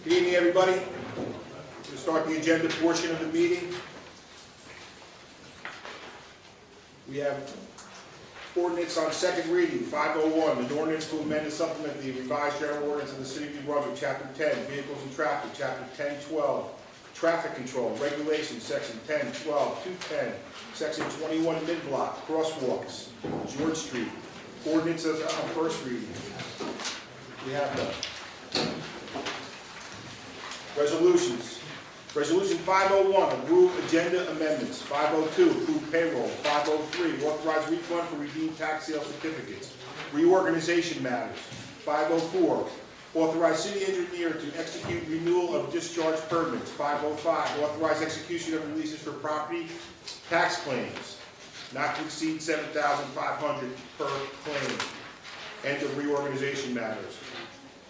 Good evening, everybody. We'll start the agenda portion of the meeting. We have ordinance on second reading, 501, an ordinance to amend and supplement the revised general ordinance of the City of New Brunswick, Chapter 10, Vehicles and Traffic, Chapter 10-12, Traffic Control, Regulations, Section 10-12, 210, Section 21, Mid-Block, Crosswalks, George Street. Ordinances on first reading. We have the resolutions. Resolution 501, approve agenda amendments. 502, approve payroll. 503, authorize refund for redeemed tax sale certificates. Reorganization matters. 504, authorize city engineer to execute renewal of discharge permits. 505, authorize execution of releases for property tax claims, not to exceed $7,500 per claim. End of reorganization matters.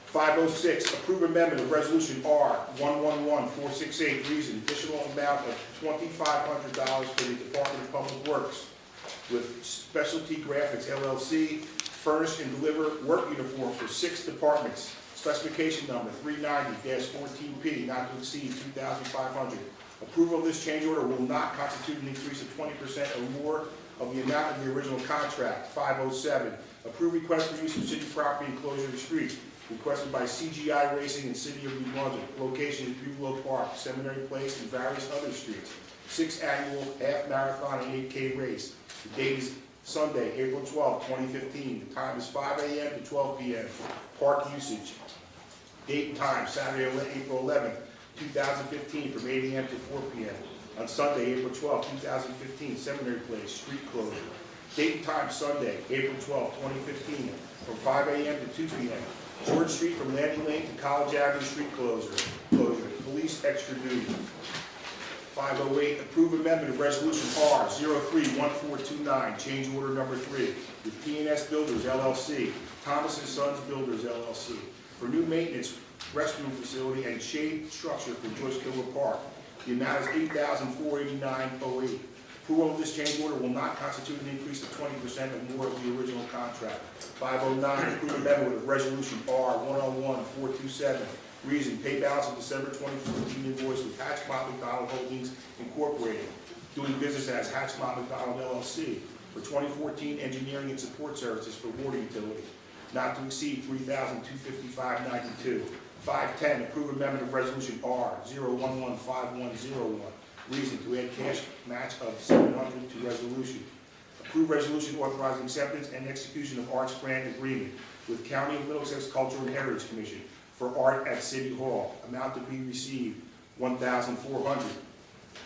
506, approve amendment of resolution R111468, reason additional amount of $2,500 for the Department of Public Works with Specialty Graphics LLC, furnish and deliver work uniforms for 6 departments. Specification number 390-14P, not to exceed $2,500. Approval of this change order will not constitute an increase of 20% or more of the amount of the original contract. 507, approve request for use of city property and closure of streets, requested by CGI Racing and City of New Brunswick. Location is Bugalo Park, Seminary Place, and various other streets. 6th annual half marathon and 8K race. The date is Sunday, April 12, 2015. The time is 5 a.m. to 12 p.m. Park usage. Date and time, Saturday, April 11, 2015, from 8 a.m. to 4 p.m. On Sunday, April 12, 2015, Seminary Place, street closure. Date and time, Sunday, April 12, 2015, from 5 a.m. to 2 p.m. George Street from Landing Lane to College Avenue, street closure. Police extra duty. 508, approve amendment of resolution R031429, change order number 3, with P&S Builders LLC, Thomas & Sons Builders LLC, for new maintenance restroom facility and shade structure for Joyce Kilmer Park. The amount is $8,489.08. Approval of this change order will not constitute an increase of 20% or more of the original contract. 509, approve amendment with resolution R101427. Reason, pay balance of December 2014 invoice with Hatchmont McDonald Holdings Incorporated, doing business as Hatchmont McDonald LLC, for 2014 engineering and support services for water utility, not to exceed $3,255.92. 510, approve amendment of resolution R0115101. Reason, to add cash match of $700 to resolution. Approve resolution authorizing acceptance and execution of arts grant agreement with County of Middlesex Cultural and Heritage Commission for art at City Hall. Amount to be received, $1,400.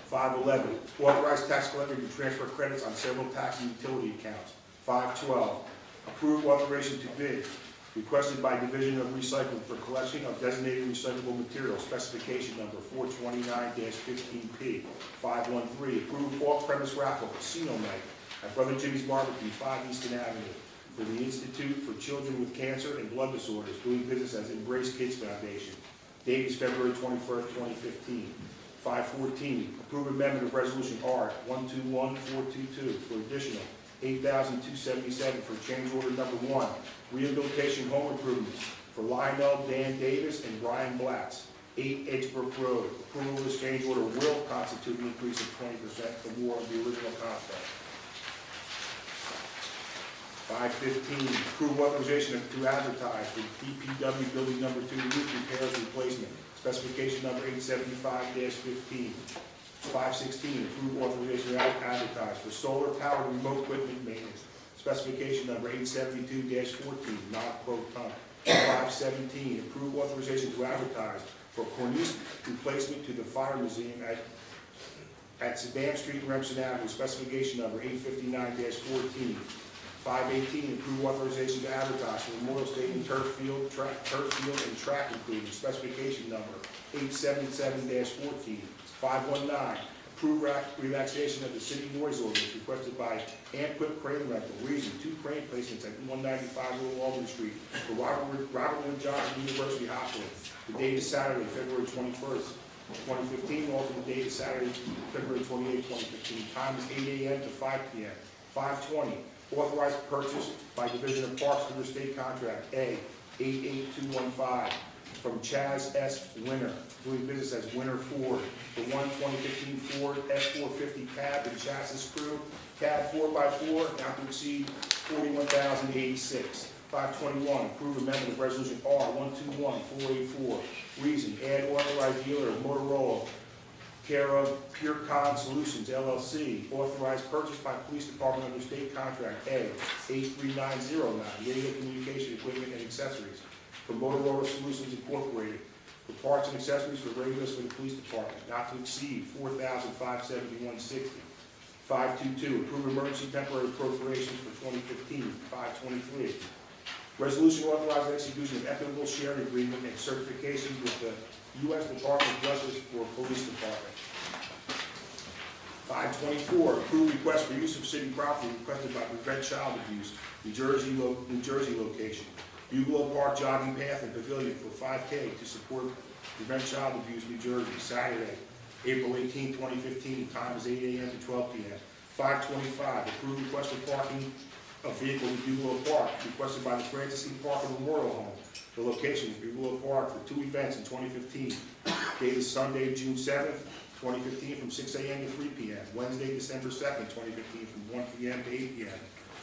511, authorize tax collector to transfer credits on several tax and utility accounts. 512, approve authorization to bid, requested by Division of Recycling for collection of designated recyclable materials, specification number 429-15P. 513, approve off-premise raffle casino night at Brother Jimmy's Barbecue, 5 Easton Avenue, for the Institute for Children with Cancer and Blood Disorders, doing business as Embrace Kids Foundation. Date is February 21st, 2015. 514, approve amendment of resolution R121422 for additional $8,277 for change order number 1, rehabilitation home improvements for Lionel Dan Davis and Brian Blatz, 8 Edgebrook Road. Approval of this change order will constitute an increase of 20% or more of the original contract. 515, approve authorization to advertise for DPW building number 2 roof repairs replacement, specification number 875-15. 516, approve authorization to advertise for solar powered remote equipment maintenance, specification number 872-14, not quote ton. 517, approve authorization to advertise for cornice replacement to the Fire Museum at Sedan Street and Remsen Avenue, specification number 859-14. 518, approve authorization to advertise for Memorial Stadium turf field and track improvement, specification number 877-14. 519, approve relaxation of the city noise ordinance requested by Amquip Crane Rental. Reason, 2 crane placements at 195 Little Albany Street for Robert Wood Johnson University Hospital. The date is Saturday, February 21st, 2015. Alternate date is Saturday, February 28th, 2015. Time is 8 a.m. to 5 p.m. 520, authorized purchase by Division of Parks under state contract A 88215 from Chaz S. Winter, doing business as Winter Ford, for one 2015 Ford F-450 cab and chassis crew, cab 4x4, not to exceed $41,086. 521, approve amendment of resolution R 121484. Reason, add authorized dealer of Motorola, care of PureCon Solutions LLC, authorized purchase by police department under state contract A 83909, radio communication equipment and accessories for Motorola Solutions Incorporated, for parts and accessories for radios for the police department, not to exceed $4,571.60. 522, approve emergency temporary appropriations for 2015. 523, resolution authorizing execution of equitable sharing agreement and certification with the U.S. Department of Justice for Police Department. 524, approve request for use of city property requested by Prevent Child Abuse, New Jersey location. Bugalo Park Jogging Path and Pavilion for 5K to support Prevent Child Abuse, New Jersey, Saturday, April 18, 2015, time is 8 a.m. to 12 p.m. 525, approve request for parking of vehicle in Bugalo Park, requested by the Francis E. Parker Memorial Home. The location is Bugalo Park for 2 events in 2015. Date is Sunday, June 7th, 2015, from 6 a.m. to 3 p.m. Wednesday, December 2nd, 2015, from 1 p.m. to 8 p.m.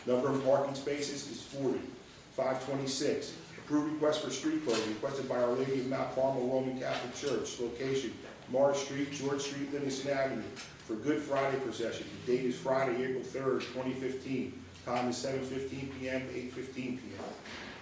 Number of parking spaces is 40. 526, approve request for street closing requested by Our Lady of Mount Carmel Roman Catholic Church. Location, Morris Street, George Street, Livingston Avenue, for Good Friday procession. The date is Friday, April 3rd, 2015. Time is 7:15 p.m. to 8:15 p.m.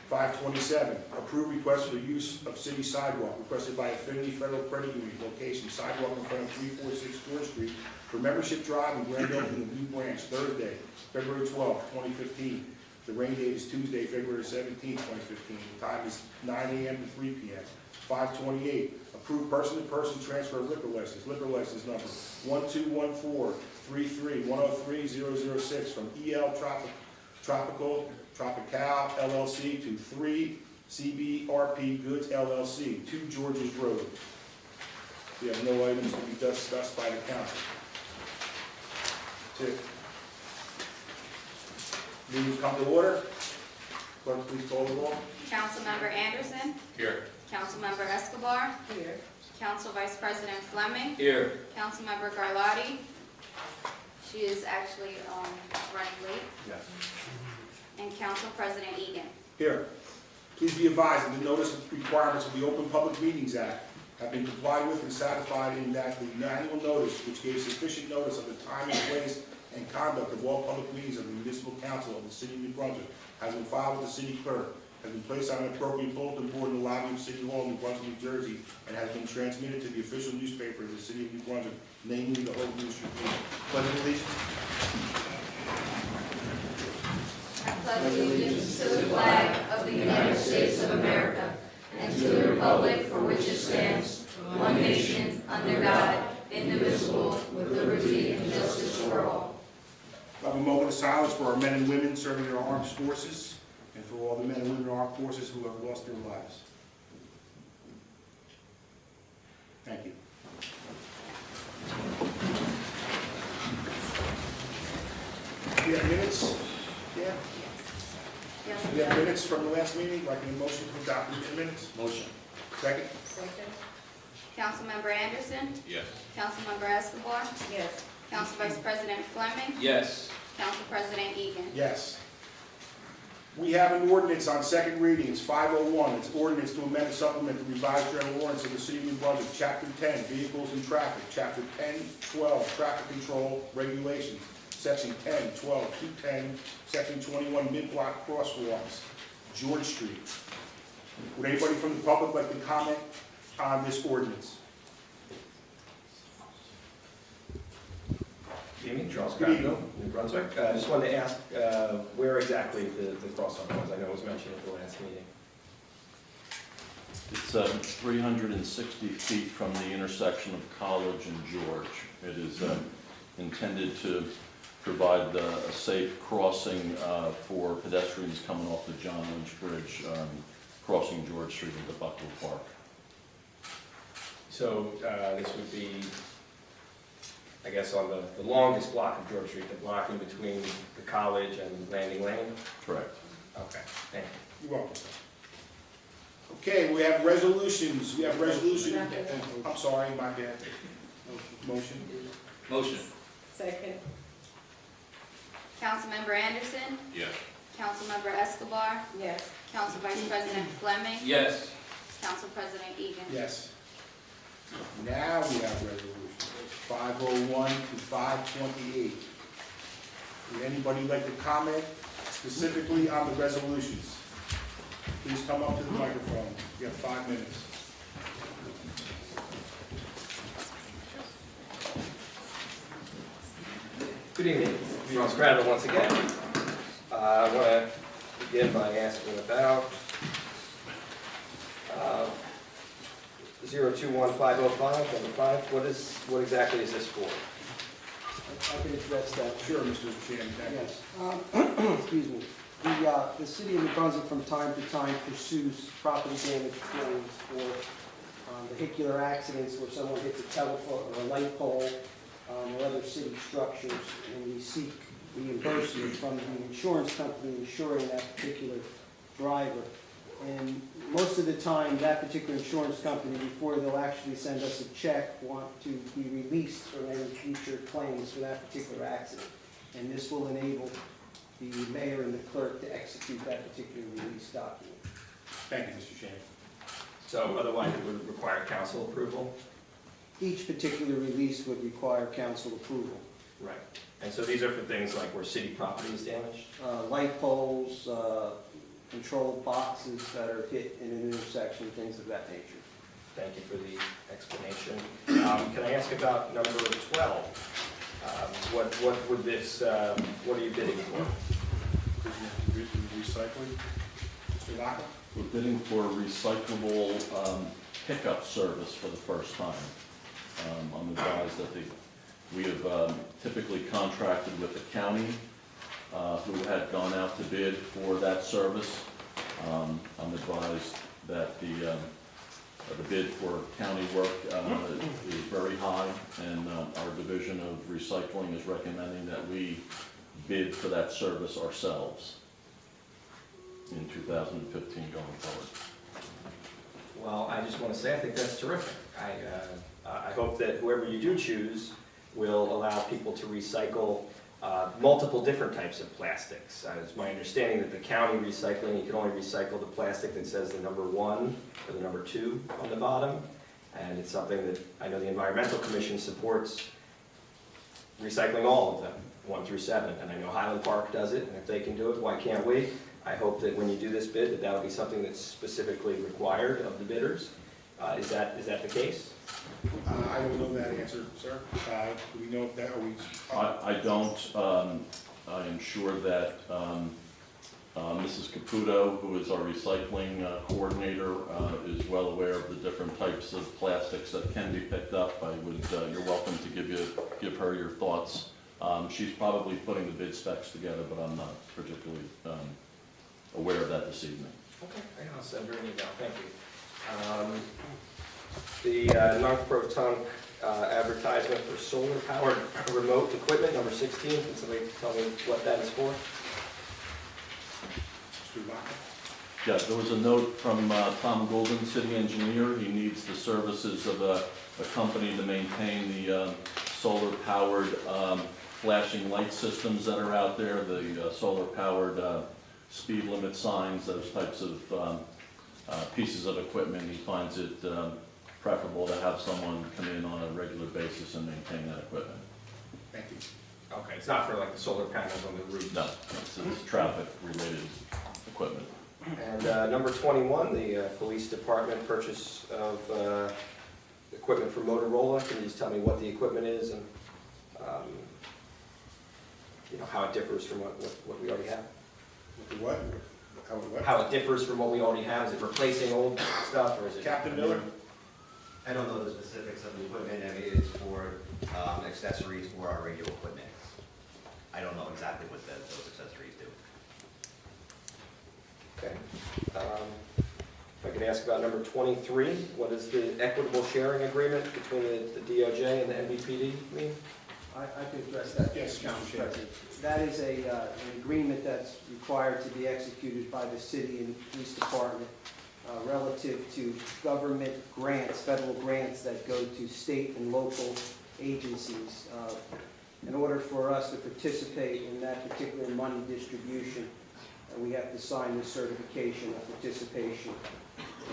527, approve request for use of city sidewalk requested by Affinity Federal Credit Union. Location, sidewalk in front of 346 George Street for membership drive and grand opening of new branch, Thursday, February 12th, 2015. The rain date is Tuesday, February 17th, 2015. The time is 9 a.m. to 3 p.m. 528, approve person-to-person transfer of liquor license number 121433103-006 from EL Tropical LLC to 3 CBRP Goods LLC, 2 Georges Road. We have no items to be discussed by the council. That's it. Meeting come to order. Clerk, please call the roll. Councilmember Anderson. Here. Councilmember Escobar. Here. Council Vice President Fleming. Here. Councilmember Garlotti. She is actually running late. Yes. And Council President Egan. Here. Please be advised that the notice of requirements of the Open Public Meetings Act have been complied with and satisfied in that the annual notice, which gave sufficient notice of the time and place and conduct of all public meetings of the Municipal Council of the City of New Brunswick, has been filed with the City Clerk, has been placed on an appropriate bulletin board in the lobby of City Hall, New Brunswick, New Jersey, and has been transmitted to the official newspaper of the City of New Brunswick, namely the Home News Tribune. Pledge of allegiance. I pledge allegiance to the flag of the United States of America and to the republic for which it stands, one nation, under God, indivisible, with liberty and justice for all. We'll have a moment of silence for our men and women serving in our armed forces and for all the men and women in our armed forces who have lost their lives. Thank you. We have minutes? Yeah? Yes. We have minutes from the last meeting, like a motion to adopt the minutes? Motion. Second? Second. Councilmember Anderson. Yes. Councilmember Escobar. Yes. Council Vice President Fleming. Yes. Council President Egan. Yes. We have an ordinance on second reading. It's 501. It's ordinance to amend and supplement the revised general ordinance of the City of New Brunswick, Chapter 10, Vehicles and Traffic, Chapter 10-12, Traffic Control Regulations, Section 10-12, 210, Section 21, Mid-Block Crosswalks, George Street. Would anybody from the public like to comment on this ordinance? Good evening, Charles Good evening. Cottonville, New Brunswick. I just wanted to ask where exactly the crosswalk was. I know it was mentioned at the last meeting. It's 360 feet from the intersection of College and George. It is intended to provide a safe crossing for pedestrians coming off the John Lynch Bridge, crossing George Street into Buckle Park. So this would be, I guess, on the longest block of George Street, the block in between the College and Landing Lane? Correct. Okay, thank you. You're welcome. Okay, we have resolutions, I'm sorry, my bad. Motion? Motion. Second. Councilmember Anderson, Yes. Councilmember Escobar, Yes. Council Vice President Fleming, Yes. Council President Egan. Yes. Now we have resolutions, 501 to 528. Would anybody like to comment specifically on the resolutions? Please come up to the microphone. You have 5 minutes. Good evening, Ross Crandall once again. I want to begin by asking about 021505, number 5. What exactly is this for? I can address that. Sure, Mr. Chairman, thank you. Yes. Excuse me. The city of New Brunswick from time to time pursues property damage claims for vehicular accidents where someone hits a telephone or a light pole or other city structures, and we seek reimbursement from the insurance company insuring that particular driver. And most of the time, that particular insurance company, before they'll actually send us a check, want to be released from any future claims for that particular accident. And this will enable the mayor and the clerk to execute that particular release document. Thank you, Mr. Chairman. So otherwise it would require council approval? Each particular release would require council approval. Right. And so these are for things like where city property is damaged? Light poles, control boxes that are hit in an intersection, things of that nature. Thank you for the explanation. Can I ask about number 12? What would this, what are you bidding for? Recycling. Mr. Locker? We're bidding for recyclable pickup service for the first time. I'm advised that we have typically contracted with the county who had gone out to bid for that service. I'm advised that the bid for county work is very high, and our division of recycling is recommending that we bid for that service ourselves in 2015 going forward. Well, I just want to say, I think that's terrific. I hope that whoever you do choose will allow people to recycle multiple different types of plastics. It's my understanding that the county recycling, you can only recycle the plastic that says the number 1 or the number 2 on the bottom. And it's something that I know the Environmental Commission supports recycling all of them, 1 through 7. And I know Highland Park does it, and if they can do it, why can't we? I hope that when you do this bid, that will be something that's specifically required of the bidders. Is that the case? I don't know that answer, sir. Do we know if that, are we? I don't. I am sure that Mrs. Caputo, who is our recycling coordinator, is well aware of the different types of plastics that can be picked up. You're welcome to give her your thoughts. She's probably putting the bid specs together, but I'm not particularly aware of that this evening. Okay, I'll send her an email, thank you. The non-proton advertisement for solar-powered remote equipment, number 16, can somebody tell me what that is for? Mr. Locker? Yeah, there was a note from Tom Golden, city engineer. He needs the services of a company to maintain the solar-powered flashing light systems that are out there, the solar-powered speed limit signs, those types of pieces of equipment. He finds it preferable to have someone come in on a regular basis and maintain that equipment. Thank you. Okay, it's not for like the solar panels on the roof? No, it's traffic-related equipment. And number 21, the police department purchase of equipment from Motorola. Can you just tell me what the equipment is and how it differs from what we already have? With the what? What? How it differs from what we already have? Is it replacing old stuff, or is it? Captain Miller? I don't know the specifics of the equipment. I mean, it's for accessories for our radio equipment. I don't know exactly what those accessories do. Okay. If I could ask about number 23, what is the equitable sharing agreement between the DOJ and the NBPD mean? I can address that. Yes, Council Mr. Chairman. President. That is an agreement that's required to be executed by the city and police department relative relative to government grants, federal grants that go to state and local agencies. In order for us to participate in that particular money distribution, we have to sign this certification of participation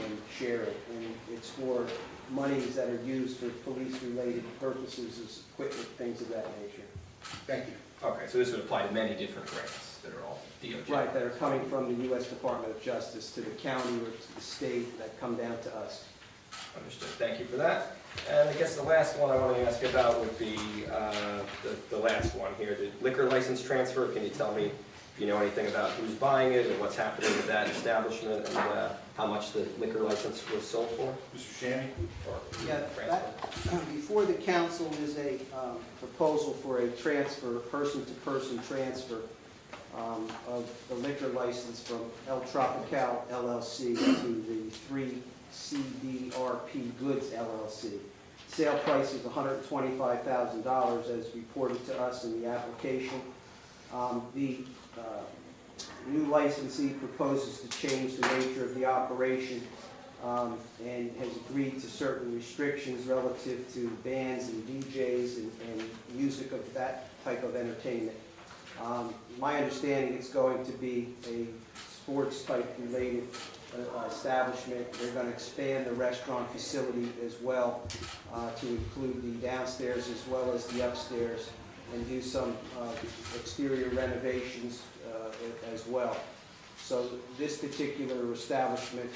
and share it. And it's for monies that are used for police-related purposes, as equipment, things of that nature. Thank you. Okay, so this would apply to many different grants that are all DOJ. Right, that are coming from the U.S. Department of Justice to the county or to the state that come down to us. Understood, thank you for that. And I guess the last one I want to ask about would be the last one here, the liquor license transfer. Can you tell me if you know anything about who's buying it and what's happening with that establishment and how much the liquor license was sold for? Mr. Shammy? Or Yeah, transfer? before the council is a proposal for a transfer, person-to-person transfer of the liquor license from El Tropical LLC to the 3CDRP Goods LLC. Sale price is $125,000 as reported to us in the application. The new licensee proposes to change the nature of the operation and has agreed to certain restrictions relative to bands and DJs and music of that type of entertainment. My understanding it's going to be a sports type related establishment. They're going to expand the restaurant facility as well to include the downstairs as well as the upstairs and do some exterior renovations as well. So this particular establishment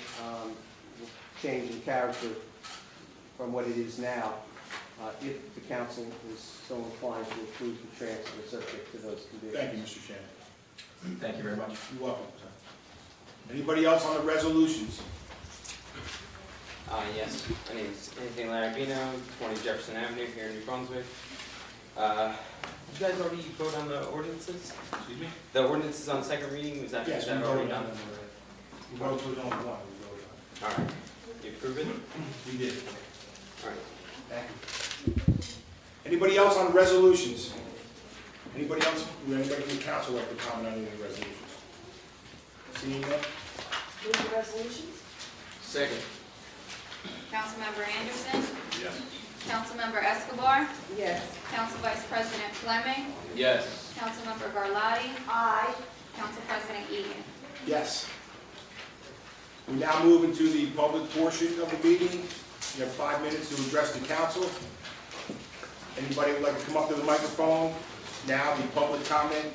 will change in character from what it is now if the council is so inclined to approve the transfer subject to those conditions. Thank you, Mr. Shammy. Thank you very much. You're welcome, sir. Anybody else on the resolutions? Yes, my name is Anthony Larabino, 20 Jefferson Avenue here in New Brunswick. Did you guys already vote on the ordinances? Excuse me? The ordinances on second reading, was that, Yes, is we that voted already on done? them already. We voted on one, we voted on. All right, you approve it? We did. All right. Thank you. Anybody else on resolutions? Anybody else, would anybody from the council like to comment on any of the resolutions? Seeing none? Move the resolutions. Second. Councilmember Anderson. Yes. Councilmember Escobar. Yes. Council Vice President Fleming. Yes. Councilmember Garlotti. Aye. Council President Egan. Yes. We now move into the public portion of the meeting. You have 5 minutes to address the council. Anybody would like to come up to the microphone? Now, the public comment.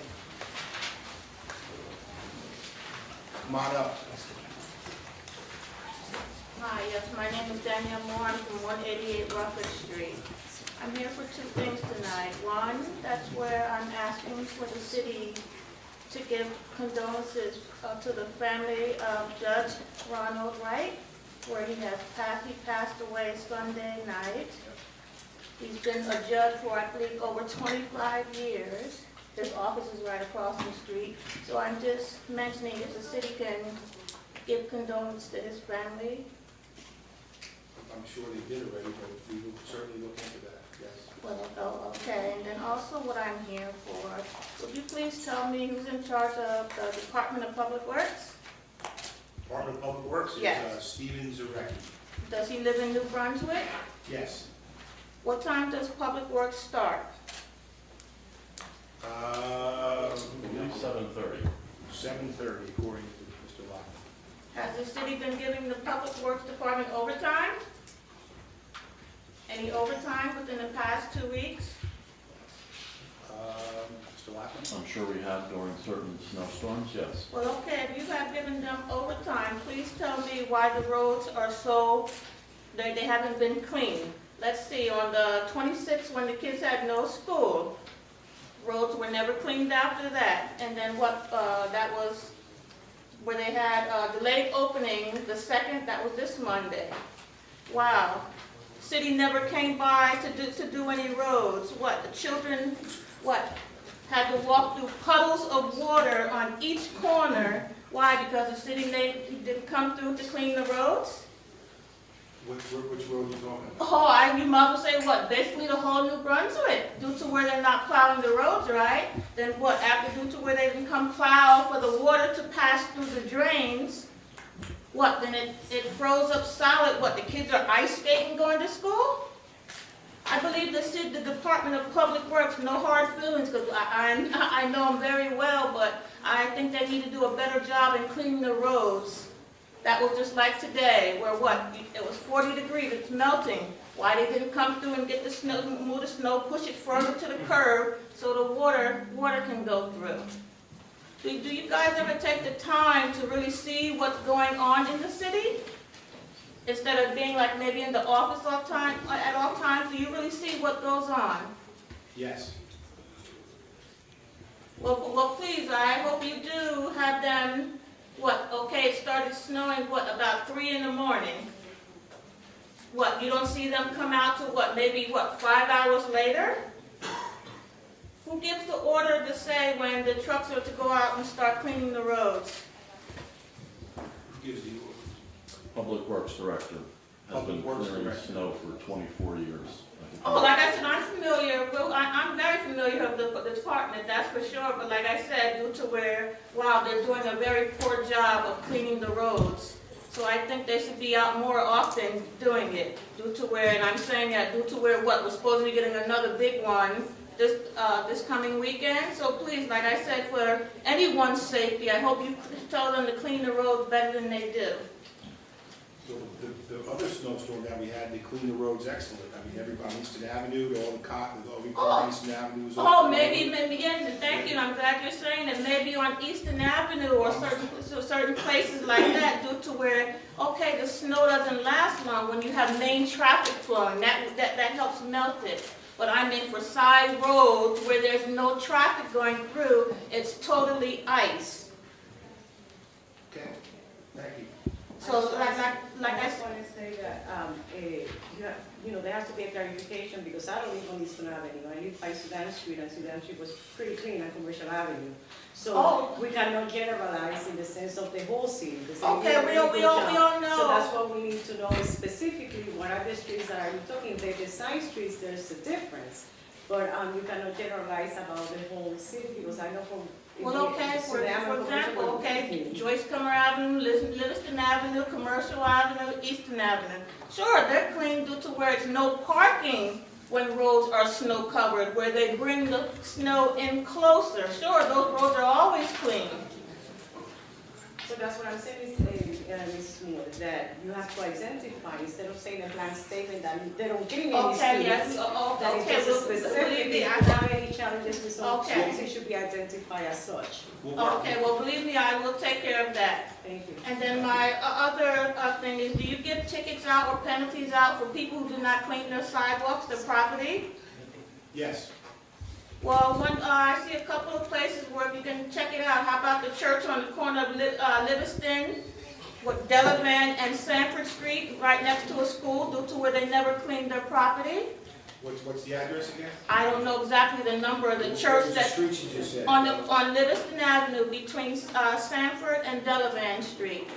Come on up. Hi, yes, my name is Danielle Moore. I'm from 188 Rockford Street. I'm here for two things tonight. One, that's where I'm asking for the city to give condolences to the family of Judge Ronald Wright, where he passed away Sunday night. He's been a judge for, I believe, over 25 years. His office is right across the street. So I'm just mentioning if the city can give condolences to his family. I'm sure they did already, but we will certainly look into that, yes. Well, oh, okay, and then also what I'm here for, would you please tell me who's in charge of the Department of Public Works? Department of Public Works is Yes. Stephen Zarecki. Does he live in New Brunswick? Yes. What time does Public Works start? 7:30. 7:30, according to Mr. Locke. Has the city been giving the Public Works Department overtime? Any overtime within the past 2 weeks? Mr. Lackman? I'm sure we have during certain snowstorms, yes. Well, okay, if you have given them overtime, please tell me why the roads are so, they haven't been cleaned. Let's see, on the 26th, when the kids had no school, roads were never cleaned after that. And then what, that was where they had delayed opening, the 2nd, that was this Monday. Wow. City never came by to do any roads. What, the children, what, had to walk through puddles of water on each corner. Why? Because the city didn't come through to clean the roads? Which road are you talking about? Oh, you might as well say what, basically the whole New Brunswick, due to where they're not plowing the roads, right? Then what, after due to where they didn't come plow for the water to pass through the drains, what, then it froze up solid, what, the kids are ice skating going to school? I believe the Department of Public Works, no hard feelings, because I know them very well, but I think they need to do a better job in cleaning the roads. That was just like today, where what, it was 40 degrees, it's melting. Why they didn't come through and get the snow, move the snow, push it further to the curb so the water can go through. Do you guys ever take the time to really see what's going on in the city? Instead of being like maybe in the office at all times, do you really see what goes on? Yes. Well, please, I hope you do have them, what, okay, it started snowing, what, about 3 in the morning? What, you don't see them come out to what, maybe what, 5 hours later? Who gives the order to say when the trucks are to go out and start cleaning the roads? Gives the order. Public Works Director has been Public Works clearing Director. snow for 24 years. Oh, like I said, I'm familiar, well, I'm very familiar with the department, that's for sure, but like I said, due to where, wow, they're doing a very poor job of cleaning the roads. So I think they should be out more often doing it, due to where, and I'm saying that due to where what, we're supposed to be getting another big one this coming weekend. So please, like I said, for anyone's safety, I hope you tell them to clean the roads better than they do. So the other snowstorm that we had, they cleaned the roads excellent. I mean, everybody, Easton Avenue, all the cotton, all Easton Avenue was. Oh, maybe, yes, thank you, and I'm glad you're saying that, maybe on Eastern Avenue or certain places like that, due to where, okay, the snow doesn't last long when you have main traffic flowing, that helps melt it. But I mean, for side roads where there's no traffic going through, it's totally ice. Okay, thank you. So, like I just said, want to say that, there has to be a clarification, because I don't live on Eastern Avenue. I live by Sudan Street, and Sudan Street was pretty clean on Commercial Avenue. So Oh. we cannot generalize in the sense of the whole city. okay, we all know. So that's what we need to know specifically, what are the streets that are you talking, the side streets, there's a difference. But you cannot generalize about the whole city, because I know from. Well, okay, for example, okay, Joyce Comer Avenue, Livingston Avenue, Commercial Avenue, Eastern Avenue. Sure, they're clean due to where it's no parking when roads are snow covered, where they bring the snow in closer. Sure, those roads are always clean. So that's what I'm saying, Ms. Moore, that you have to identify, instead of saying a blank statement that they don't clean any Okay, yes, streets. okay, That it doesn't believe specifically me, have any challenges with some Okay. streets, it should be identified as such. We'll work. Okay, well, believe me, I will take care of that. Thank you. And then my other thing is, do you give tickets out or penalties out for people who do not clean their sidewalks, their property? Yes. Well, I see a couple of places where you can check it out. How about the church on the corner of Livingston, with Delavan and Sanford Street, right next to a school, due to where they never cleaned their property? What's the address again? I don't know exactly the number of the church The that, street you just said. on Livingston Avenue between Sanford and Delavan Street.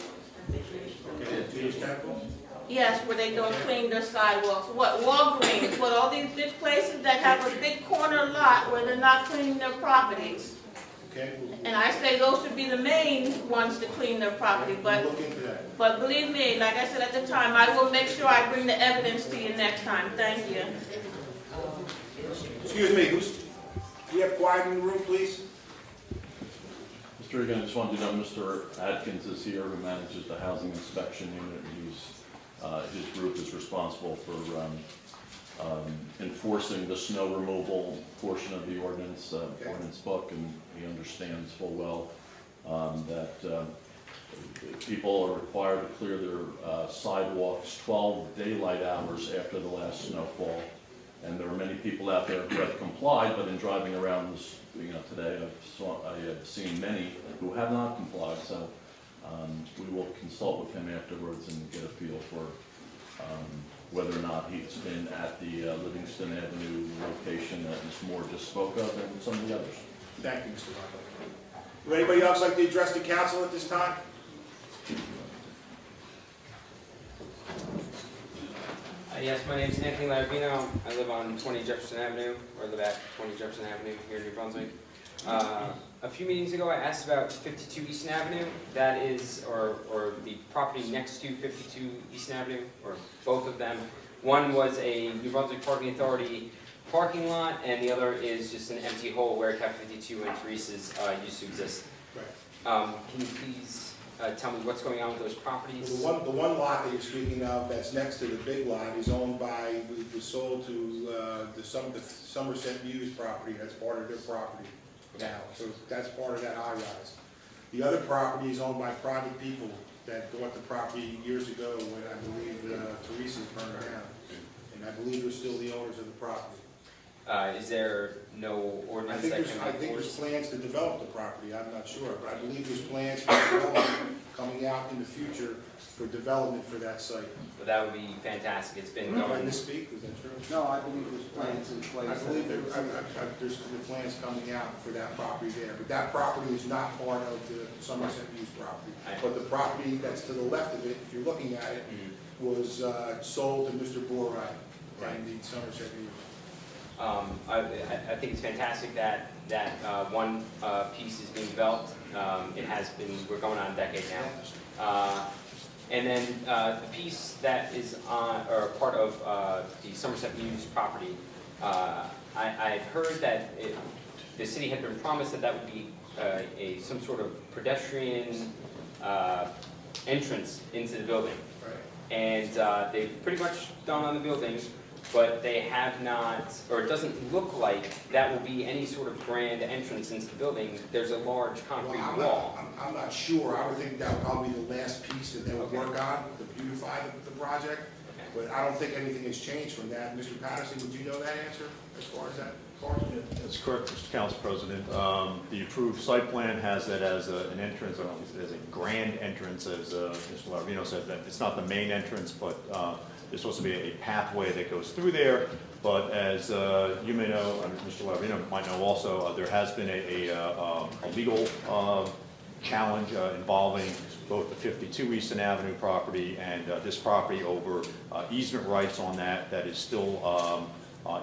Okay, Jewish temple? Yes, where they don't clean their sidewalks. What, Walgreens, what, all these big places that have a big corner lot where they're not cleaning their properties. Okay, And I say those should be the main ones to clean their property, we'll look into that. but believe me, like I said at the time, I will make sure I bring the evidence to you next time. Thank you. Excuse me, do we have quiet in the room, please? Mr. Egan, I just wanted to know, Mr. Adkins is here, who manages the housing inspection unit. His group is responsible for enforcing the snow removal portion of the ordinance book, and he understands full well that people are required to clear their sidewalks 12 daylight hours after the last snowfall. And there are many people out there who have complied, but in driving around this, today, I have seen many who have not complied. So we will consult with him afterwards and get a feel for whether or not he's been at the Livingston Avenue location that Ms. Moore just spoke of, and some of the others. Thank you, Mr. Rocco. Would anybody else like to address the council at this time? Yes, my name is Anthony Larabino. I live on 20 Jefferson Avenue, or live at 20 Jefferson Avenue here in New Brunswick. A few meetings ago, I asked about 52 Easton Avenue. That is, or the property next to 52 Easton Avenue, or both of them. One was a New Brunswick Parking Authority parking lot, and the other is just an empty hole where Cap 52 and Teresa's used to exist. Right. Can you please tell me what's going on with those properties? Well, the one lot that you're speaking of that's next to the big lot is owned by, was sold to the Somerset Muse property. That's part of their property now. So that's part of that high-rise. The other property is owned by private people that bought the property years ago when I believe Teresa's burned down. And I believe they're still the owners of the property. Is there no I ordinance think that there's, can I be think there's enforced? plans to develop the property, I'm not sure, but I believe there's plans for development coming out in the future for development for that site. But that would be fantastic. It's been Did I going. misspeak, is that true? No, I believe there's plans in place. I believe there's the plans coming out for that property there, but that property is not part of the Somerset Muse property. But the property that's to the left of it, if you're looking at it, was sold to Mr. Borride and the Somerset Muse. I think it's fantastic that one piece is being developed. It has been, we're going on a decade now. And then the piece that is on, or part of the Somerset Muse property, I've heard that the city had been promised that that would be some sort of pedestrian entrance into the building. Right. And they've pretty much done on the building, but they have not, or it doesn't look like that will be any sort of grand entrance into the building. There's a large concrete wall. I'm not sure, I would think that would probably be the last piece that they would work on to beautify the project, but I don't think anything has changed from that. Mr. Patterson, would you know that answer as far as that? That's correct, Mr. Council President. The approved site plan has that as an entrance, as a grand entrance, as Mr. Laravino said, that it's not the main entrance, but there's supposed to be a pathway that goes through there. But as you may know, Mr. Laravino might know also, there has been a legal challenge involving both the 52 Easton Avenue property and this property over easement rights on that is still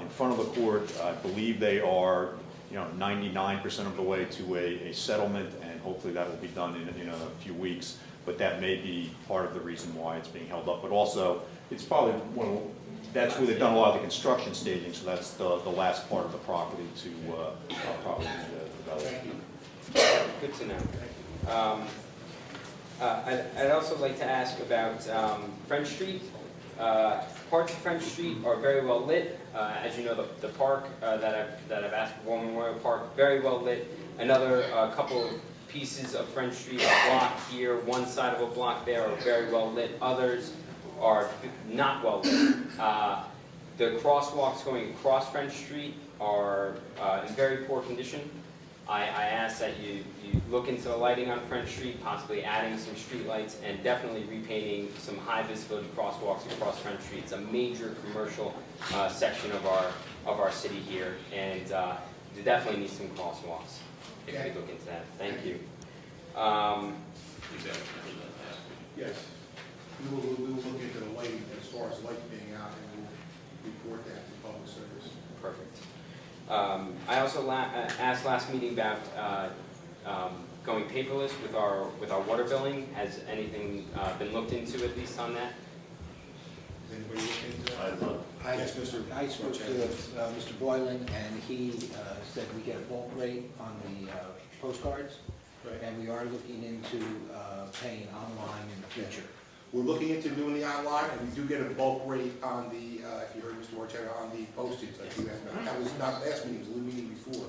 in front of the court. I believe they are, 99% of the way to a settlement, and hopefully that will be done in a few weeks. But that may be part of the reason why it's being held up. But also, it's probably that's where they've done a lot of the construction staging, so that's the last part of the property to probably develop. Good to know. I'd also like to ask about French Street. Parts of French Street are very well lit. As you know, the park that I've asked for, War Memorial Park, very well lit. Another couple of pieces of French Street, a block here, one side of a block there, are very well lit. Others are not well lit. The crosswalks going across French Street are in very poor condition. I ask that you look into the lighting on French Street, possibly adding some street lights, and definitely repainting some high visibility crosswalks across French Street. It's a major commercial section of our city here, and you definitely need some crosswalks if you look into that. Thank you. Yes. We will look into the lighting as far as lights being out, and we'll report that to public service. Perfect. I also asked last meeting about going paperless with our water billing. Has anything been looked into at least on that? Has anybody looked into that? Yes, Mr. I spoke to Mr. Boylan, and he said we get a bulk rate on the postcards, Right. and we are looking into paying online in the future. We're looking into doing the online, and we do get a bulk rate on the, if you heard Mr. Marchetta, on the postage, like you asked about. That was not last meeting, it was the meeting before.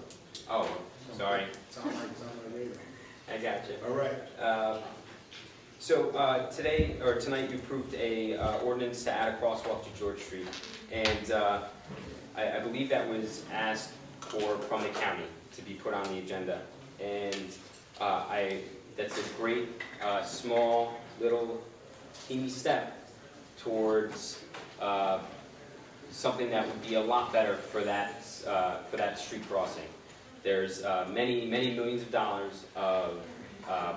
Oh, sorry. It's on my radar. I got you. All right. So tonight you approved a ordinance to add a crosswalk to George Street, and I believe that was asked for from the county to be put on the agenda, and that's a great small little teeny step towards something that would be a lot better for that street crossing. There's many millions of dollars of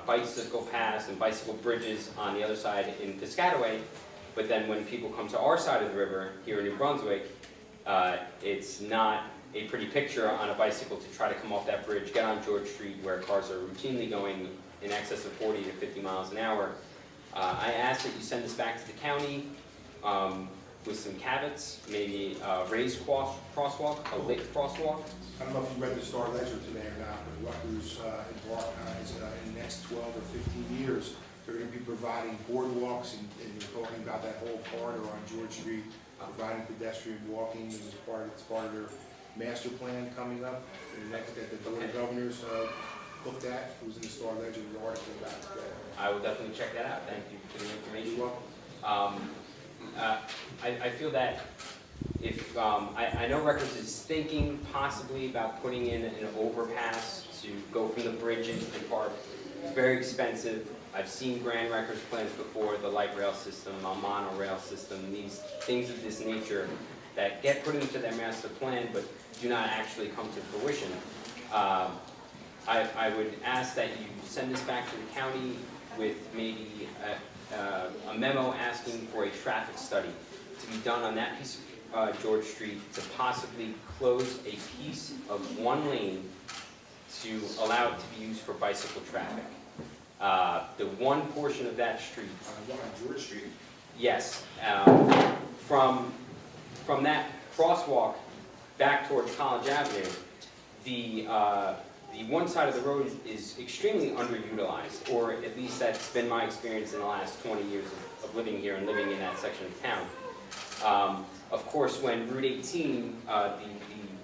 bicycle paths and bicycle bridges on the other side in Piscataway, but then when people come to our side of the river here in New Brunswick, it's not a pretty picture on a bicycle to try to come off that bridge, get on George Street where cars are routinely going in excess of 40 to 50 miles an hour. I ask that you send this back to the county with some caveats, maybe a raised crosswalk, a lit crosswalk. I don't know if you read the Star Ledger today or not, but Rutgers embarked on in the next 12 or 15 years, they're going to be providing boardwalks, and you're talking about that whole corridor on George Street, providing pedestrian walking, and it's part of their master plan coming up, and that the Board of Governors looked at. It was in the Star Ledger, the article about it. I will definitely check that out. Thank you for the information. You're welcome. I feel that if, I know Records is thinking possibly about putting in an overpass to go from the bridge into the park. It's very expensive. I've seen Grand Records plans before, the light rail system, a monorail system, these things of this nature that get put into their master plan but do not actually come to fruition. I would ask that you send this back to the county with maybe a memo asking for a traffic study to be done on that piece of George Street to possibly close a piece of one lane to allow it to be used for bicycle traffic. The one portion of that street, On George Street. yes, from that crosswalk back towards College Avenue, the one side of the road is extremely underutilized, or at least that's been my experience in the last 20 years of living here and living in that section of town. Of course, when Route 18, the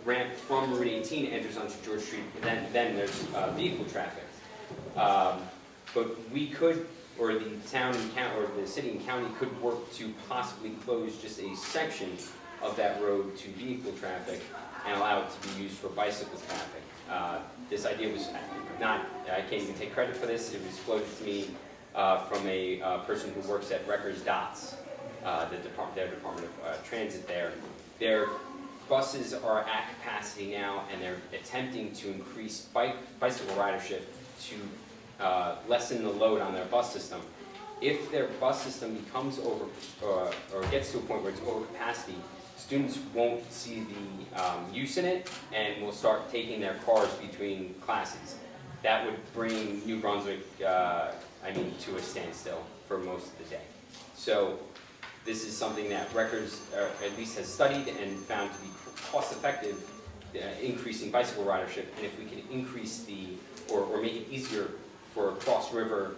ramp from Route 18 enters onto George Street, then there's vehicle traffic. But we could, or the town and county, or the city and county could work to possibly close just a section of that road to vehicle traffic and allow it to be used for bicycle traffic. This idea was not, I can't even take credit for this, it was floated to me from a person who works at Records Dots, their Department of Transit there. Their buses are at capacity now, and they're attempting to increase bicycle ridership to lessen the load on their bus system. If their bus system becomes over, or gets to a point where it's over capacity, students won't see the use in it and will start taking their cars between classes. That would bring New Brunswick, to a standstill for most of the day. So this is something that Records at least has studied and found to be cost-effective, increasing bicycle ridership. And if we can increase or make it easier for a cross-river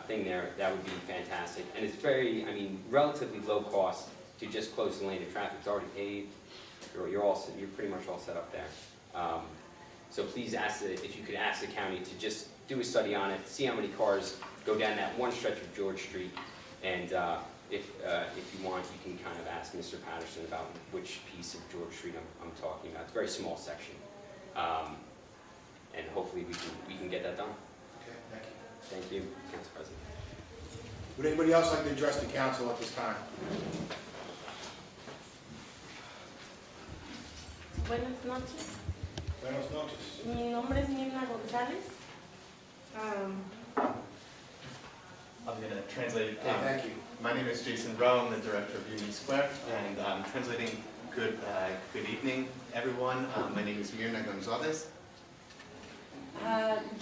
thing there, that would be fantastic. And it's very, relatively low cost to just close the lane of traffic. It's already paved. You're pretty much all set up there. So please if you could ask the county to just do a study on it, see how many cars go down that one stretch of George Street, and if you want, you can kind of ask Mr. Patterson about which piece of George Street I'm talking about. It's a very small section, and hopefully we can get that done. Okay, thank you. Thank you, Council President. Would anybody else like to address the council at this time? Buenas noches. Buenas noches. Mi nombre es Mirna González. I'm going to translate. Thank you. My name is Jason Rowe. I'm the director of Union Square, and I'm translating. Good evening, everyone. My name is Mirna González.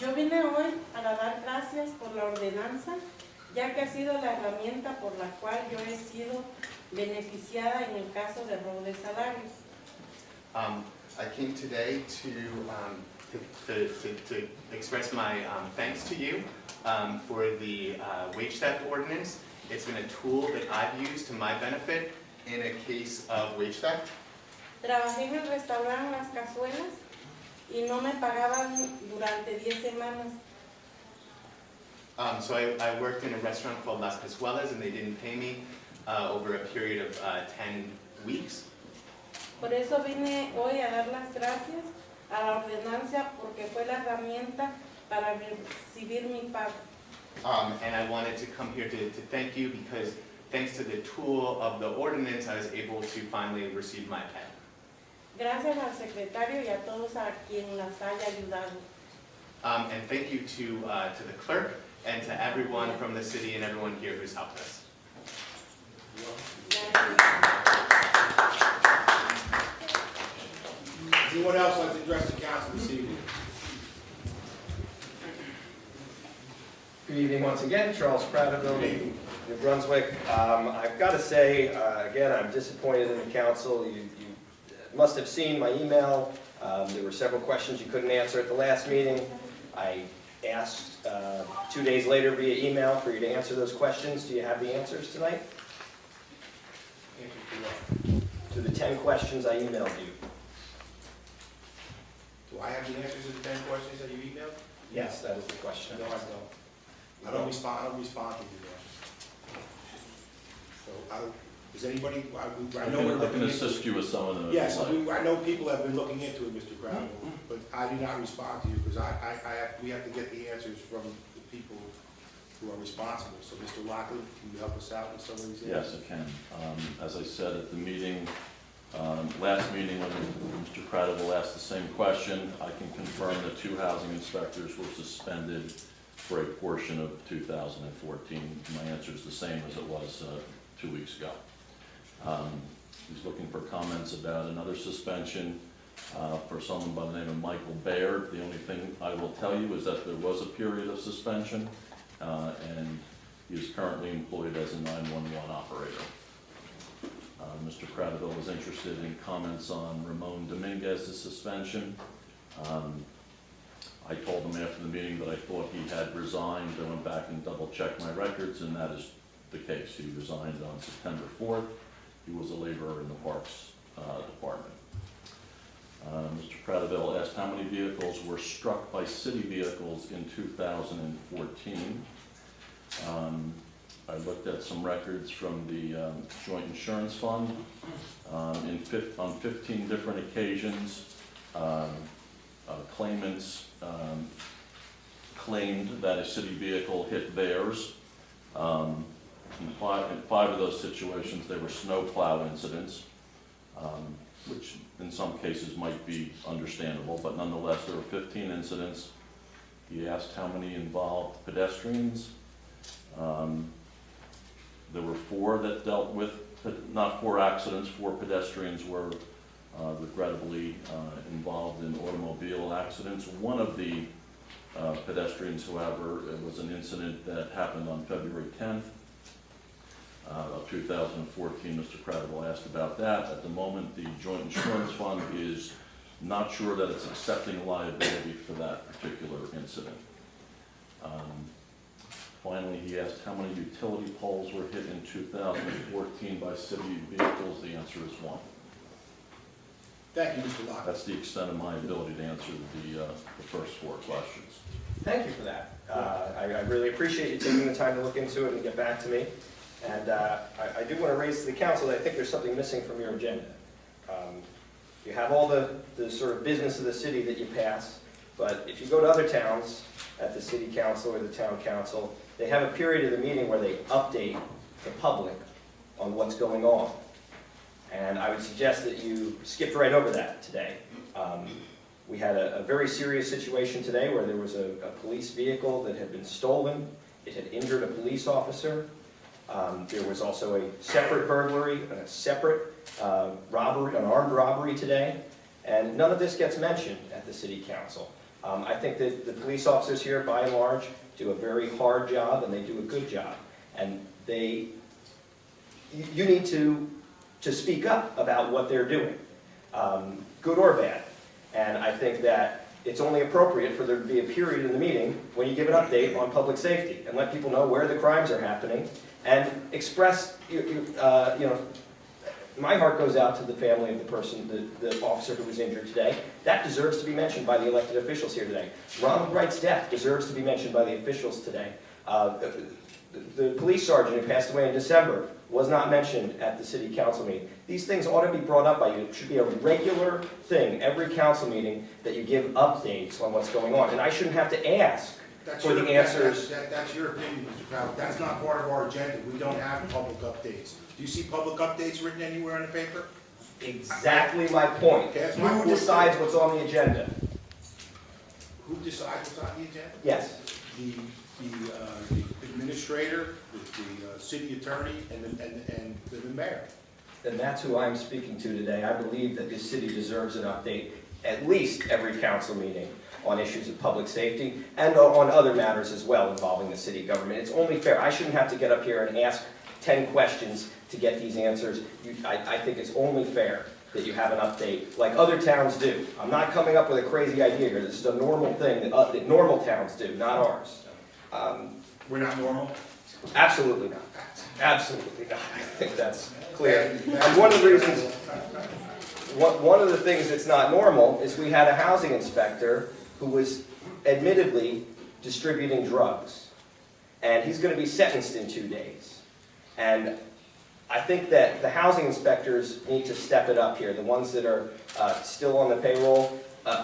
Yo vine hoy para dar gracias por la ordenanza, ya que ha sido la herramienta por la cual yo he sido beneficiada en el caso de robo de salarios. I came today to express my thanks to you for the wage theft ordinance. It's been a tool that I've used to my benefit in a case of wage theft. Trabajé en el restaurante Las Cazuelas y no me pagaban durante 10 semanas. So I worked in a restaurant called Las Cazuelas, and they didn't pay me over a period of 10 weeks. Por eso vine hoy a dar las gracias a la ordenanza porque fue la herramienta para recibir mi pago. And I wanted to come here to thank you because thanks to the tool of the ordinance, I was able to finally receive my pay. Gracias al secretario y a todos a quien las haya ayudado. And thank you to the clerk and to everyone from the city and everyone here who's helped us. Gracias. evening once again. Charles Prattville, New Brunswick. I've got to say, again, I'm disappointed in the council. You must have seen my email. There were several questions you couldn't answer at the last meeting. I asked 2 days later via email for you to answer those questions. Do you have the answers tonight? To the 10 questions I emailed you. Do I have the answers to the 10 questions that you emailed? Yes, that is the question. No, I don't. I don't respond to you there. So, does anybody, I know we're I can looking into assist you with some of those. Yes, I know people have been looking into it, Mr. Crowell, but I do not respond to you because we have to get the answers from the people who are responsible. So, Mr. Lockley, can you help us out with some of these answers? Yes, I can. As I said at the meeting, last meeting when Mr. Credible asked the same question, I can confirm that 2 housing inspectors were suspended for a portion of 2014. My answer is the same as it was 2 weeks ago. He's looking for comments about another suspension for someone by the name of Michael Baird. The only thing I will tell you is that there was a period of suspension, and he is currently employed as a 911 operator. Mr. Credible was interested in comments on Ramon Dominguez's suspension. I told him after the meeting that I thought he had resigned. I went back and double-checked my records, and that is the case. He resigned on September 4th. He was a laborer in the Parks Department. Mr. Credible asked how many vehicles were struck by city vehicles in 2014. I looked at some records from the Joint Insurance Fund. On 15 different occasions, claimants claimed that a city vehicle hit theirs. In five of those situations, there were snowplow incidents, which in some cases might be understandable, but nonetheless, there were 15 incidents. He asked how many involved pedestrians. There were 4 that dealt with, not 4 accidents, 4 pedestrians were regrettably involved in automobile accidents. One of the pedestrians, however, it was an incident that happened on February 10th of 2014. Mr. Credible asked about that. At the moment, the Joint Insurance Fund is not sure that it's accepting liability for that particular incident. Finally, he asked how many utility poles were hit in 2014 by city vehicles. The answer is 1. Thank you, Mr. Lockley. That's the extent of my ability to answer the first 4 questions. Thank you for that. I really appreciate you taking the time to look into it and get back to me. And I do want to raise to the council that I think there's something missing from your agenda. You have all the sort of business of the city that you pass, but if you go to other towns at the city council or the town council, they have a period of the meeting where they update the public on what's going on. And I would suggest that you skipped right over that today. We had a very serious situation today where there was a police vehicle that had been stolen. It had injured a police officer. There was also a separate burglary and a separate robbery, an armed robbery today. And none of this gets mentioned at the city council. I think that the police officers here, by and large, do a very hard job, and they do a good job. And you need to speak up about what they're doing, good or bad. And I think that it's only appropriate for there to be a period in the meeting when you give an update on public safety and let people know where the crimes are happening and express, my heart goes out to the family of the person, the officer who was injured today. That deserves to be mentioned by the elected officials here today. Ronald Wright's death deserves to be mentioned by the officials today. The police sergeant who passed away in December was not mentioned at the city council meeting. These things ought to be brought up by you. It should be a regular thing, every council meeting, that you give updates on what's going on. And I shouldn't have to ask for the answers. That's your opinion, Mr. Crowell. That's not part of our agenda. We don't have public updates. Do you see public updates written anywhere in the paper? Exactly my point. Okay, that's my Who point. decides what's on the agenda? Who decides what's on the agenda? Yes. The administrator, the city attorney, and the mayor. And that's who I'm speaking to today. I believe that this city deserves an update at least every council meeting on issues of public safety and on other matters as well involving the city government. It's only fair. I shouldn't have to get up here and ask 10 questions to get these answers. I think it's only fair that you have an update like other towns do. I'm not coming up with a crazy idea here. This is a normal thing that normal towns do, not ours. We're not normal? Absolutely not. Absolutely not. I think that's clear. And one of the reasons, one of the things that's not normal is we had a housing inspector who was admittedly distributing drugs. And he's going to be sentenced in 2 days. And I think that the housing inspectors need to step it up here. The ones that are still on the payroll,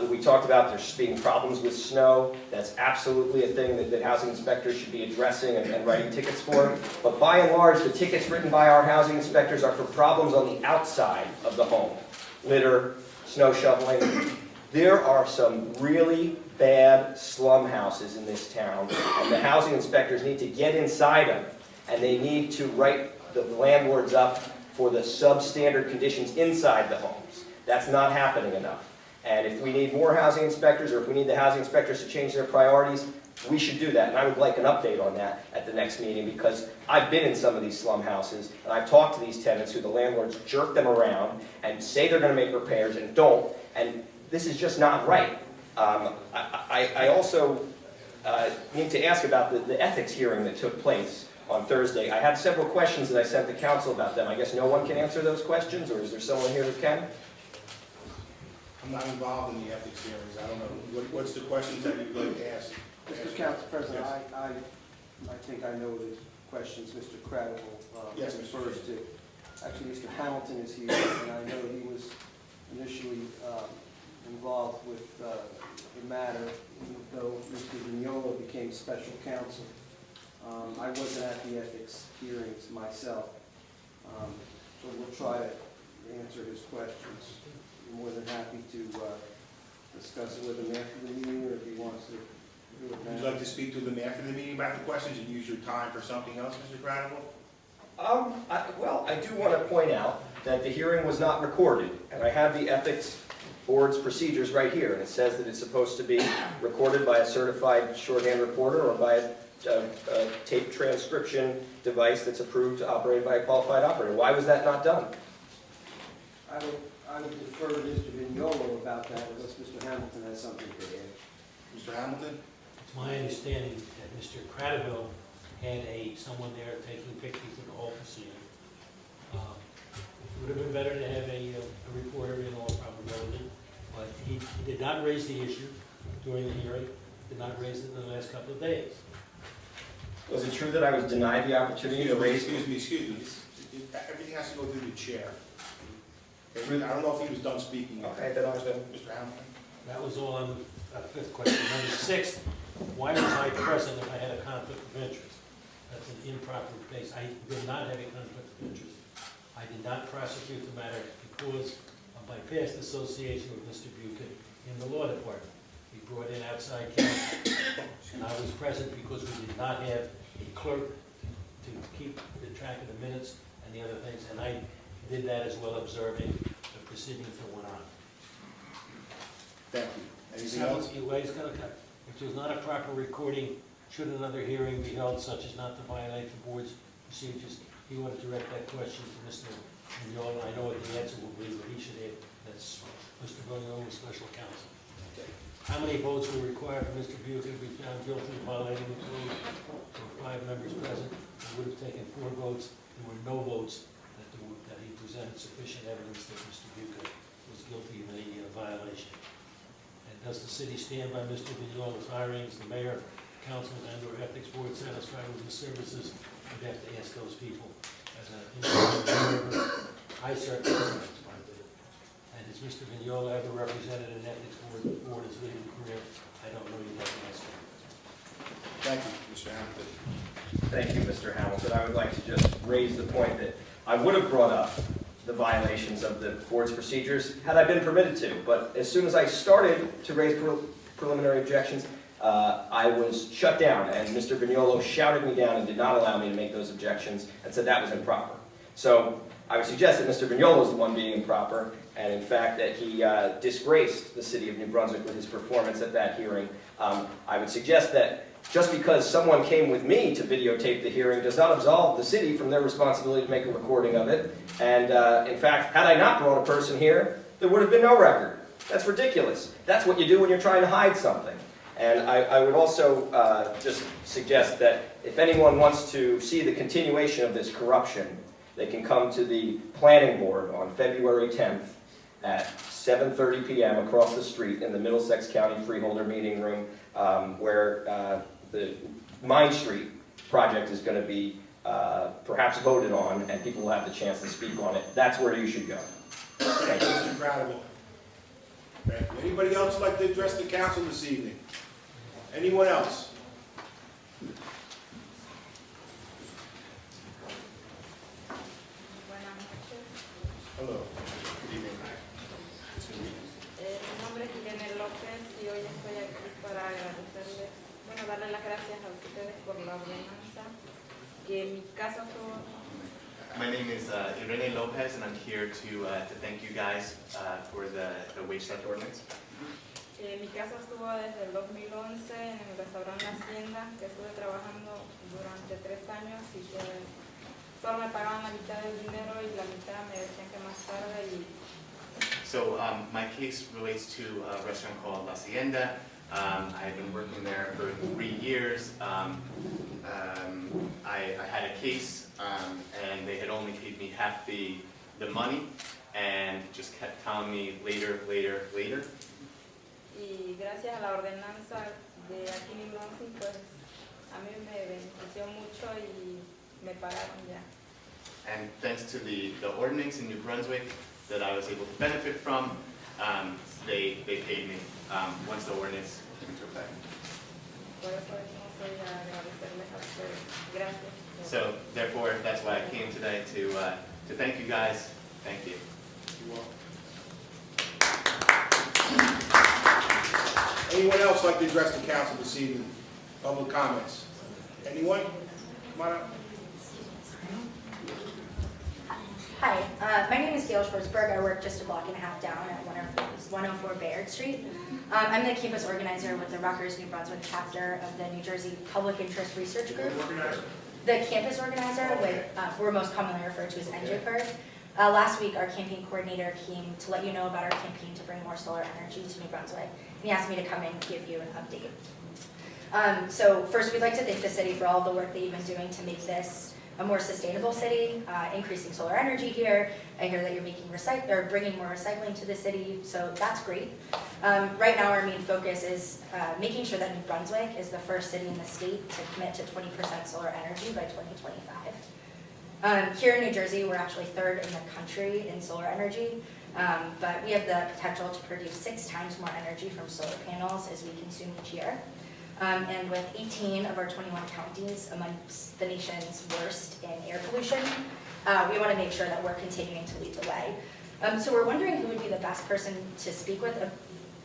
we talked about there's being problems with snow. That's absolutely a thing that housing inspectors should be addressing and writing tickets for. But by and large, the tickets written by our housing inspectors are for problems on the outside of the home. Litter, snow shoveling. There are some really bad slum houses in this town, and the housing inspectors need to get inside them, and they need to write the landlords up for the substandard conditions inside the homes. That's not happening enough. And if we need more housing inspectors, or if we need the housing inspectors to change their priorities, we should do that. And I would like an update on that at the next meeting, because I've been in some of these slum houses, and I've talked to these tenants who the landlords jerk them around and say they're going to make repairs and don't, and this is just not right. I also need to ask about the ethics hearing that took place on Thursday. I had several questions that I sent to council about them. I guess no one can answer those questions, or is there someone here that can? I'm not involved in the ethics hearings. I don't know. What's the questions that you'd like to ask? Mr. Council President, I think I know the questions Mr. Credible Yes, Mr. refers to. Actually, Mr. Hamilton is here, and I know he was initially involved with the matter, even though Mr. Vignola became special counsel. I wasn't at the ethics hearings myself, so we'll try to answer his questions. I'm more than happy to discuss it with him after the meeting, or if he wants to do it Would you now. like to speak to them after the meeting about the questions and use your time for something else, Mr. Credible? Well, I do want to point out that the hearing was not recorded, and I have the ethics board's procedures right here, and it says that it's supposed to be recorded by a certified shorthand reporter or by a tape transcription device that's approved to operate by a qualified operator. Why was that not done? I would defer to Mr. Vignola about that, unless Mr. Hamilton has something to add. Mr. Hamilton? It's my understanding that Mr. Cradaville had someone there taking pictures of the whole proceeding. It would have been better to have a reporter in all probability, but he did not raise the issue during the hearing, did not raise it in the last couple of days. Was it true that I was denied the opportunity to raise? Excuse me. Everything has to go through the chair. Okay, I don't know if he was done speaking yet. Okay, then I'll go. Mr. Hamilton? That was all on the fifth question. Number 6, why was I present if I had a conflict of interest? That's an improper case. I did not have a conflict of interest. I did not prosecute the matter because of my past association with Mr. Buchan in the law department. We brought in outside counsel, and I was present because we did not have a clerk to keep the track of the minutes and the other things, and I did that as well, observing the proceedings that went on. Thank you. Anything else? If there's not a proper recording, should another hearing be held such as not to violate the board's procedures? You want to direct that question to Mr. Vignola. I know what the answer will be, but he should have, that's Mr. Vignola, special counsel. How many votes were required for Mr. Buchan to be found guilty of violating the code? There were 5 members present. It would have taken 4 votes. There were no votes that he presented sufficient evidence that Mr. Buchan was guilty of any violation. And does the city stand by Mr. Vignola's hirings, the mayor, council, and/or ethics board satisfied with his services? We'd have to ask those people. As an independent member, I certainly am satisfied with it. And has Mr. Vignola ever represented an ethics board his legal career? I don't know. You'd have to ask him. Thank you, Mr. Hamilton. Thank you, Mr. Hamilton. I would like to just raise the point that I would have brought up the violations of the board's procedures had I been permitted to, but as soon as I started to raise preliminary objections, I was shut down, and Mr. Vignola shouted me down and did not allow me to make those objections and said that was improper. So I would suggest that Mr. Vignola is the one being improper, and in fact that he disgraced the city of New Brunswick with his performance at that hearing. I would suggest that just because someone came with me to videotape the hearing does not absolve the city from their responsibility to make a recording of it. And in fact, had I not brought a person here, there would have been no record. That's ridiculous. That's what you do when you're trying to hide something. And I would also just suggest that if anyone wants to see the continuation of this corruption, they can come to the planning board on February 10th at 7:30 p.m. across the street in the Middlesex County Freeholder Meeting Room, where the Mine Street project is going to be perhaps voted on, and people will have the chance to speak on it. That's where you should go. Thank you, Mr. Gradable. Okay. Anybody else like to address the council this evening? Anyone else? Buenas noches. Hello. Good evening. Mi nombre es Irene López y hoy estoy aquí para agradecerles, bueno, darle las gracias a ustedes por la ordenanza que en mi caso estuvo. My name is Irene Lopez, and I'm here to thank you guys for the wage theft ordinance. Mi caso estuvo desde el 2011 en el restaurante La Hacienda, que estuve trabajando durante 3 años y que solo me pagaban la mitad del dinero y la mitad me decían que más tarde. So my case relates to a restaurant called La Hacienda. I had been working there for 3 years. I had a case, and they had only paid me half the money, and just kept telling me later. Y gracias a la ordenanza de aquí en New Brunswick, pues a mí me benefició mucho y me pagaron ya. And thanks to the ordinance in New Brunswick that I was able to benefit from, they paid me once the ordinance came into effect. Por eso no soy a agradecerles a ustedes. Gracias. So therefore, that's why I came today to thank you guys. Thank you. You are. Anyone else like to address the council this evening? Public comments? Anyone? Come on up. Hi, my name is Gail Schwartzberg. I work just a block and a half down at 104 Bayard Street. I'm the campus organizer with the Rutgers New Brunswick chapter of the New Jersey Public Interest Research Group. The campus organizer, we're most commonly referred to as NJPIRG. Last week, our campaign coordinator came to let you know about our campaign to bring more solar energy to New Brunswick. And he asked me to come and give you an update. So first, we'd like to thank the city for all the work that you've been doing to make this a more sustainable city, increasing solar energy here. I hear that you're bringing more recycling to the city, so that's great. Right now, our main focus is making sure that New Brunswick is the first city in the state to commit to 20% solar energy by 2025. Here in New Jersey, we're actually 3rd in the country in solar energy, but we have the potential to produce 6 times more energy from solar panels as we consume each year. And with 18 of our 21 counties amongst the nation's worst in air pollution, we want to make sure that we're continuing to lead the way. So we're wondering who would be the best person to speak with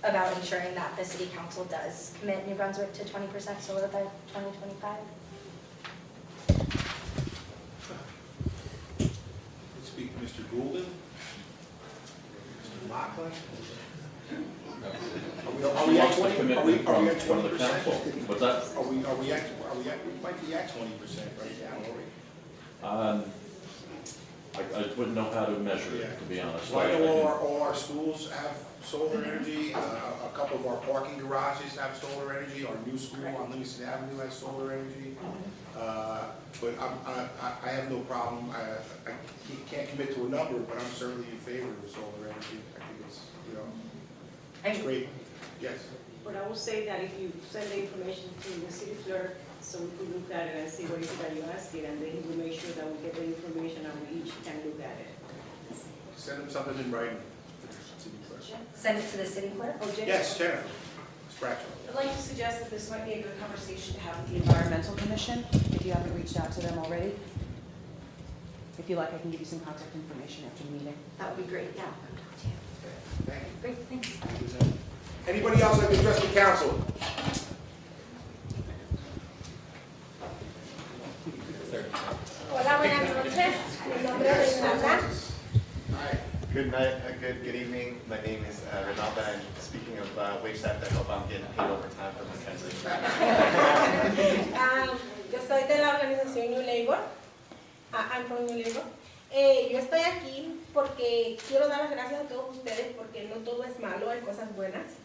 about ensuring that the City Council does commit New Brunswick to 20% solar by 2025. Let's speak to Mr. Goulden. Mr. Lachlan. Are we at 20%? From the council. What's that? We might be at 20% right now, are we? I wouldn't know how to measure it, to be honest. Well, I know all our schools have solar energy. A couple of our parking garages have solar energy. Our new school on Livingston Avenue has solar energy. But I have no problem. I can't commit to a number, but I'm certainly in favor of solar energy. I think it's, it's great. Yes. But I will say that if you send the information to the city clerk, so we could look at it and see what is it that you're asking, and then he will make sure that we get the information and we each can look at it. Send them something in writing. Send it to the city clerk? Yes, Jennifer. Scratch. I'd like to suggest that this might be a good conversation to have with the Environmental Commission, if you haven't reached out to them already. If you like, I can give you some contact information after the meeting. That would be great, yeah. Thank you. Great, thanks. Anybody else like to address the council? Hola, buenas noches. Mi nombre es Renata. Good night, good evening. My name is Ronaldo, and speaking of wage theft, I hope I'm getting paid overtime for Mackenzie. Yo soy de la organización New Labor. I'm from New Labor. Yo estoy aquí porque quiero dar las gracias a todos ustedes porque no todo es malo, hay cosas buenas.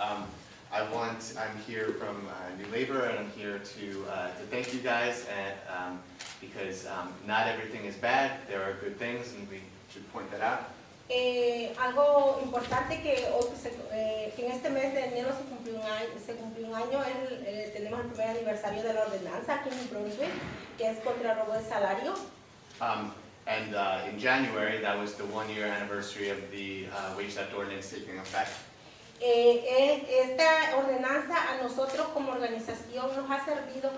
I'm here from New Labor, and I'm here to thank you guys, and because not everything is bad, there are good things, and we should point that out. Algo importante que hoy que en este mes de enero se cumplió un año, tenemos el primer aniversario de la ordenanza aquí en New Brunswick, que es contra el robo de salario. And in January, that was the 1-year anniversary of the wage theft ordinance taking effect. Esta ordenanza a nosotros como organización nos ha servido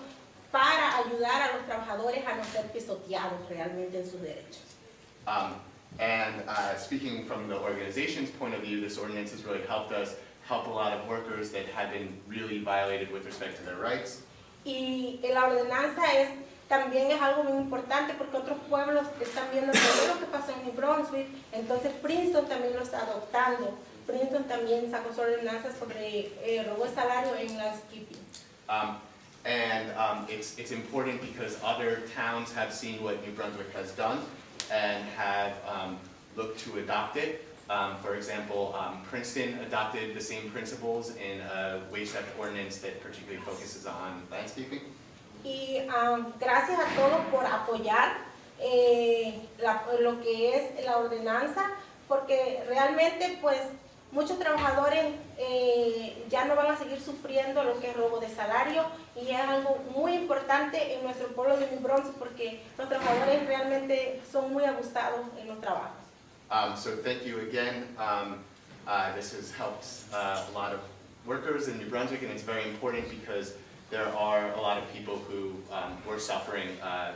para ayudar a los trabajadores a no ser pisoteados realmente en sus derechos. And speaking from the organization's point of view, this ordinance has really helped us help a lot of workers that had been really violated with respect to their rights. Y la ordenanza también es algo muy importante porque otros pueblos están viendo todo lo que pasó en New Brunswick, entonces Princeton también lo está adoptando. Princeton también sacó su ordenanza sobre robo de salario en landscaping. It's important because other towns have seen what New Brunswick has done and have looked to adopt it. For example, Princeton adopted the same principles in a wage theft ordinance that particularly focuses on landscaping. Y gracias a todos por apoyar lo que es la ordenanza, porque realmente pues muchos trabajadores ya no van a seguir sufriendo lo que es robo de salario, y es algo muy importante en nuestro pueblo de New Brunswick porque los trabajadores realmente son muy abusados en los trabajos. So thank you again. This has helped a lot of workers in New Brunswick, and it's very important because there are a lot of people who were suffering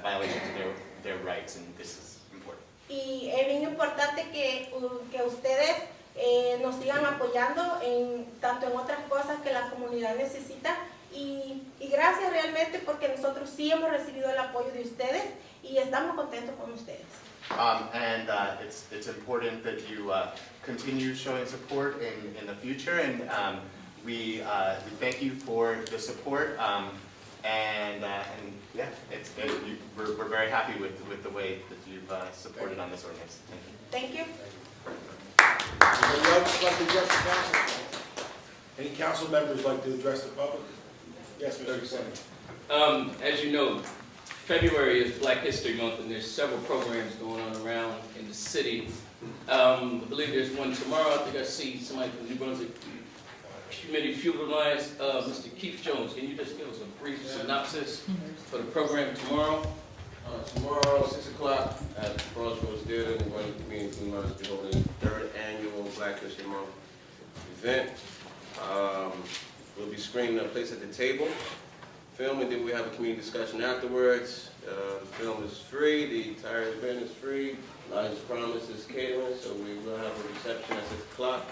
violations of their rights, and this is important. Y es bien importante que ustedes nos sigan apoyando tanto en otras cosas que la comunidad necesita, y gracias realmente porque nosotros sí hemos recibido el apoyo de ustedes y estamos contentos con ustedes. It's important that you continue showing support in the future, and we thank you for the support, and yeah, we're very happy with the way that you've supported on this ordinance. Thank you. Thank you. Anybody else like to address the council? Any council members like to address the public? Yes, Mr. Senator. As you know, February is Black History Month, and there's several programs going on around in the city. I believe there's one tomorrow. I think I see somebody from New Brunswick Committee Fuel Alliance, Mr. Keith Jones. Can you just give us a brief synopsis for the program tomorrow? Tomorrow, 6 o'clock at the Crossroads Theater in the Brunswick Community Lunch, we're holding the 3rd annual Black History Month event. We'll be screening A Place at the Table film, and then we have a community discussion afterwards. The film is free, the entire event is free. Lions Promise is catering, so we will have a reception at 6 o'clock.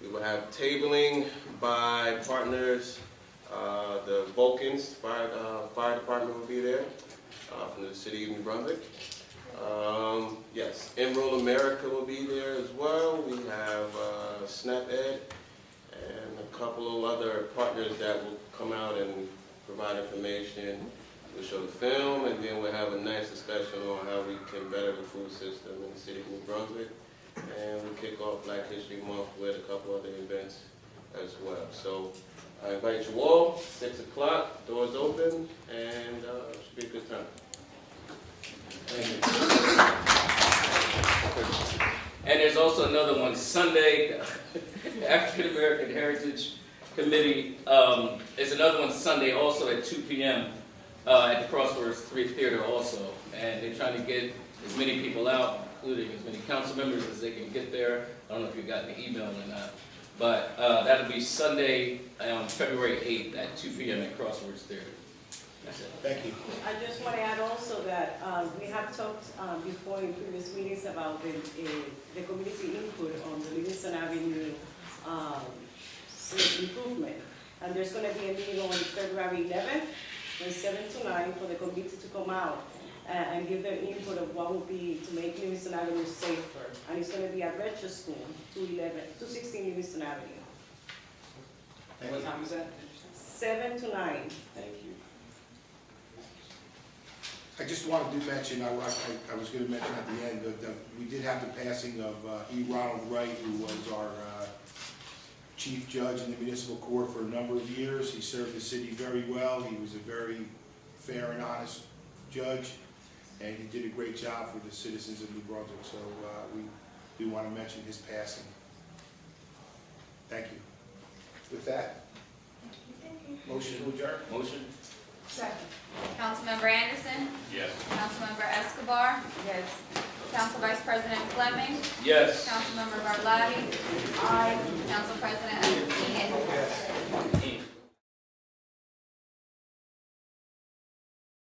We will have tabling by partners. The Vulcans Fire Department will be there. From the city of New Brunswick. Yes, Emerald America will be there as well. We have SNAP-Ed and a couple of other partners that will come out and provide information. We'll show the film, and then we'll have a nice discussion on how we can better the food system in the city of New Brunswick. And we'll kick off Black History Month with a couple other events as well. So I invite you all, 6 o'clock, doors open, and it should be a good time. And there's also another one Sunday, the African American Heritage Committee. There's another one Sunday also at 2 p.m. At the Crossroads Theater also. And they're trying to get as many people out, including as many council members as they can get there. I don't know if you got the email or not. But that'll be Sunday on February 8th at 2 p.m. at Crossroads Theater. That's it. Thank you. I just want to add also that we have talked before in previous meetings about the community input on the Livingston Avenue improvement. And there's going to be a meeting on February 11th from 7 to 9 for the committee to come out and give their input of what would be to make Livingston Avenue safer. And it's gonna be at Retro School, 216 Livingston Avenue, And what time is that? 7 to 9. Thank you. I just wanted to mention, I was gonna mention at the end, that we did have the passing of E. Ronald Wright, who was our chief judge in the municipal court for a number of years. He served the city very well. He was a very fair and honest judge, and he did a great job for the citizens of New Brunswick, so we do want to mention his passing. Thank you. With that, motion to adjourn? Motion? Second. Councilmember Anderson. Yes. Councilmember Escobar. Yes. Council Vice President Fleming. Yes. Councilmember Garlotti. Aye. Council President Keenan.